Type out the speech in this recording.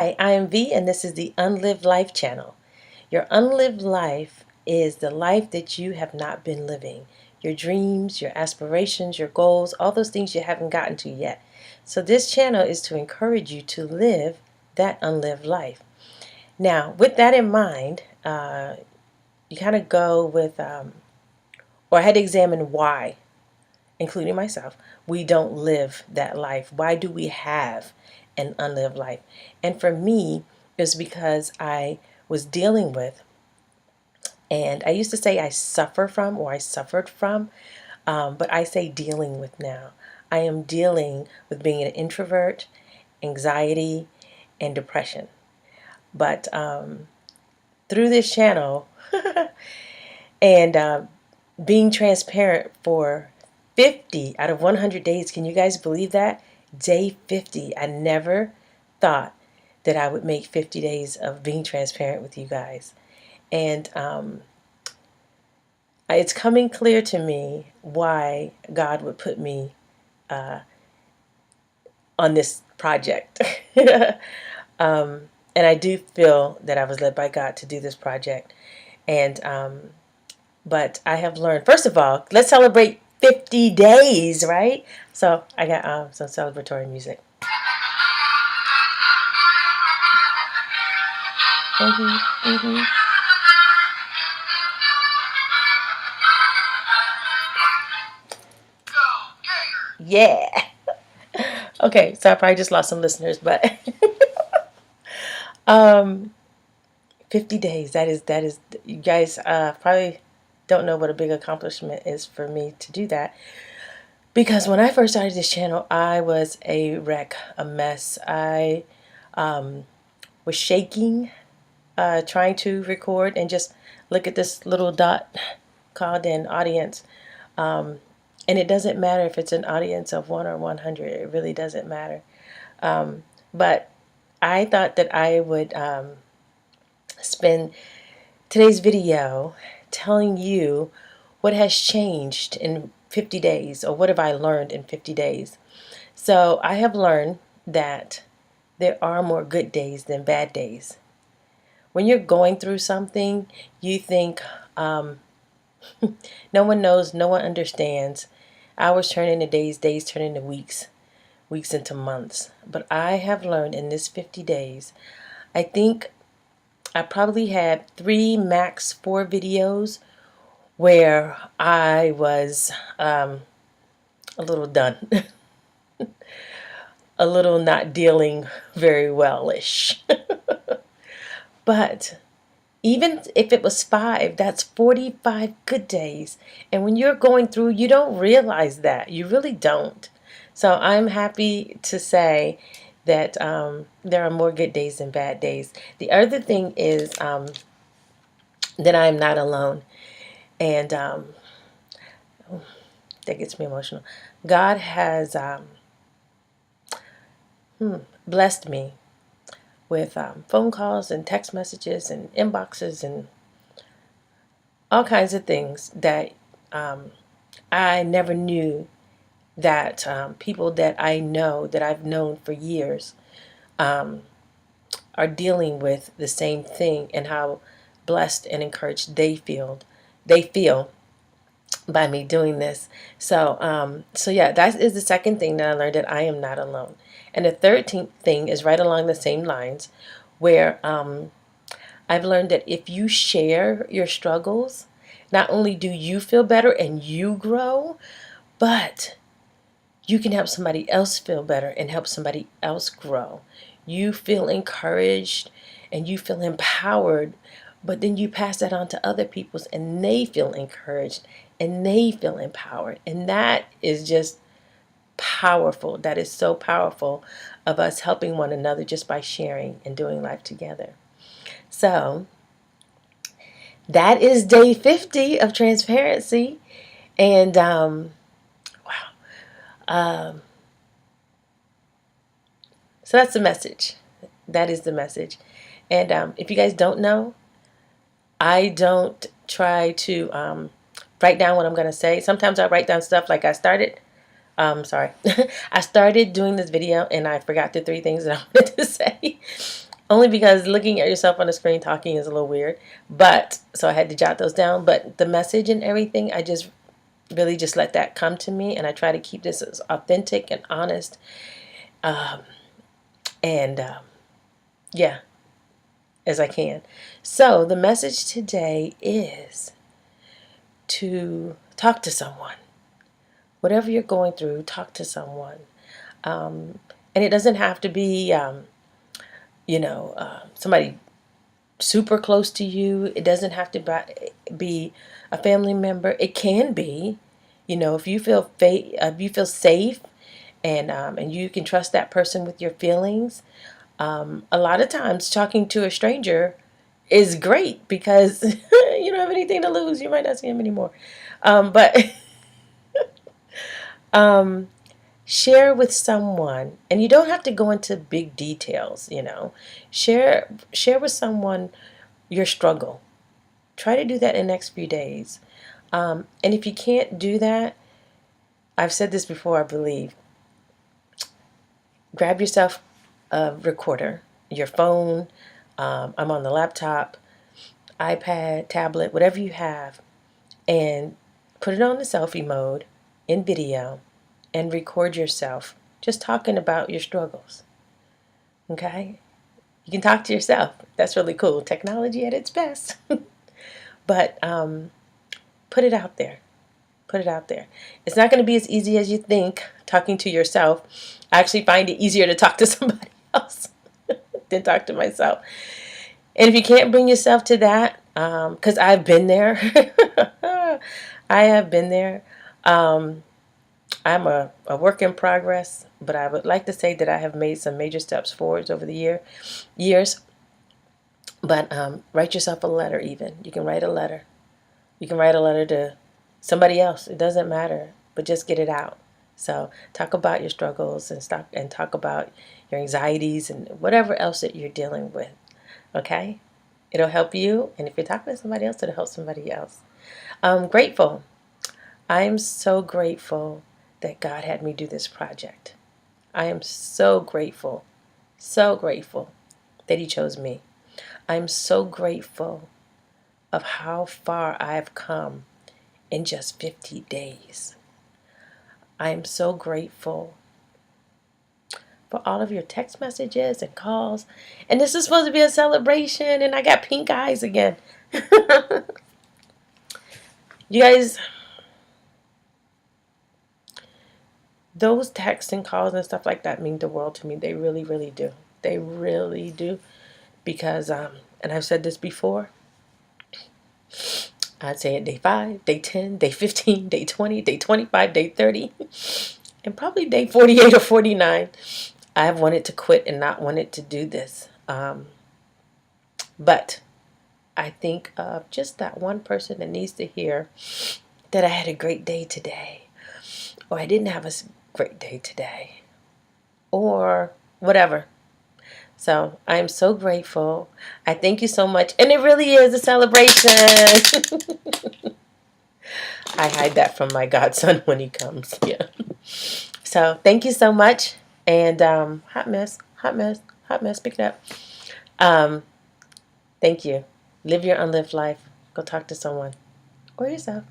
Hi, I am V, and this is the UnLIVed Life channel. Your unlived life is the life that you have not been living. Your dreams, your aspirations, your goals, all those things you haven't gotten to yet. So this channel is to encourage you to live that unlived life. Now, with that in mind, you kind of go with, or I had to examine why, including myself, we don't live that life. Why do we have an unlived life? And for me, it was because I was dealing with, and I used to say I suffer from or I suffered from, but I say dealing with now. I am dealing with being an introvert, anxiety, and depression. But through this channel and being transparent for 50 out of 100 days, can you guys believe that? Day 50. I never thought that I would make 50 days of being transparent with you guys. And it's coming clear to me why God would put me on this project. And I do feel that I was led by God to do this project. And but I have learned, first of all, let's celebrate 50 days, right? So I got some celebratory music. Yeah. Okay, so I probably just lost some listeners, but 50 days. That is you guys probably don't know what a big accomplishment is for me to do that. Because when I first started this channel, I was a wreck, a mess. I was shaking, trying to record and just look at this little dot called an audience. And it doesn't matter if it's an audience of 1 or 100. It really doesn't matter. But I thought that I would spend today's video telling you what has changed in 50 days, or what have I learned in 50 days. So I have learned that there are more good days than bad days. When you're going through something, you think no one knows, no one understands. Hours turn into days, days turn into weeks, weeks into months. But I have learned in this 50 days, I think I probably had 3, max 4 videos where I was a little done, a little not dealing very well-ish. But even if it was 5, that's 45 good days. And when you're going through, you don't realize that. You really don't. So I'm happy to say that there are more good days than bad days. The other thing is that I'm not alone. And that gets me emotional. God has blessed me with phone calls and text messages and inboxes and all kinds of things that I never knew that people that I know, that I've known for years, are dealing with the same thing, and how blessed and encouraged they feel by me doing this. So so yeah, that is the second thing that I learned, that I am not alone. And the third thing is right along the same lines, where I've learned that if you share your struggles, not only do you feel better and you grow, but you can help somebody else feel better and help somebody else grow. You feel encouraged and you feel empowered, but then you pass that on to other people and they feel encouraged and they feel empowered. And that is just powerful. That is so powerful, of us helping one another just by sharing and doing life together. So that is day 50 of transparency. And so that's the message. That is the message. And if you guys don't know, I don't try to write down what I'm going to say. Sometimes I write down stuff like I started doing this video and I forgot the 3 things that I wanted to say. Only because looking at yourself on the screen talking is a little weird. But so I had to jot those down. But the message and everything, I just really just let that come to me, and I try to keep this as authentic and honest. Um, and yeah, as I can. So the message today is to talk to someone. Whatever you're going through, talk to someone. And it doesn't have to be, somebody super close to you. It doesn't have to be a family member. It can be, if you feel safe and you can trust that person with your feelings. A lot of times, talking to a stranger is great because you don't have anything to lose. You might not see him anymore, but share with someone, and you don't have to go into big details. Share with someone your struggle. Try to do that in the next few days. And if you can't do that, I've said this before, I believe, grab yourself a recorder, your phone. I'm on the laptop, iPad, tablet, whatever you have, and put it on the selfie mode in video and record yourself just talking about your struggles. Okay? You can talk to yourself. That's really cool. Technology at its best. But put it out there. Put it out there. It's not going to be as easy as you think talking to yourself. I actually find it easier to talk to somebody else than talk to myself. And if you can't bring yourself to that, because I've been there, I have been there. I'm a work in progress, but I would like to say that I have made some major steps forwards over the years. But write yourself a letter even. You can write a letter. You can write a letter to somebody else. It doesn't matter, but just get it out. So talk about your struggles and talk about your anxieties and whatever else that you're dealing with. Okay? It'll help you, and if you're talking to somebody else, it'll help somebody else. I'm grateful. I'm so grateful that God had me do this project. I am so grateful that He chose me. I'm so grateful of how far I've come in just 50 days. I'm so grateful for all of your text messages and calls. And this is supposed to be a celebration, and I got pink eyes again. You guys, those texts and calls and stuff like that mean the world to me. They really, really do. They really do. Because, and I've said this before, I'd say it day 5, day 10, day 15, day 20, day 25, day 30, and probably day 48 or 49. I have wanted to quit and not wanted to do this. But I think of just that one person that needs to hear that I had a great day today, or I didn't have a great day today, or whatever. So I am so grateful. I thank you so much. And it really is a celebration. I hide that from my godson when he comes. Yeah. So thank you so much. And hot mess. Pick it up. Thank you. Live your unlived life. Go talk to someone or yourself.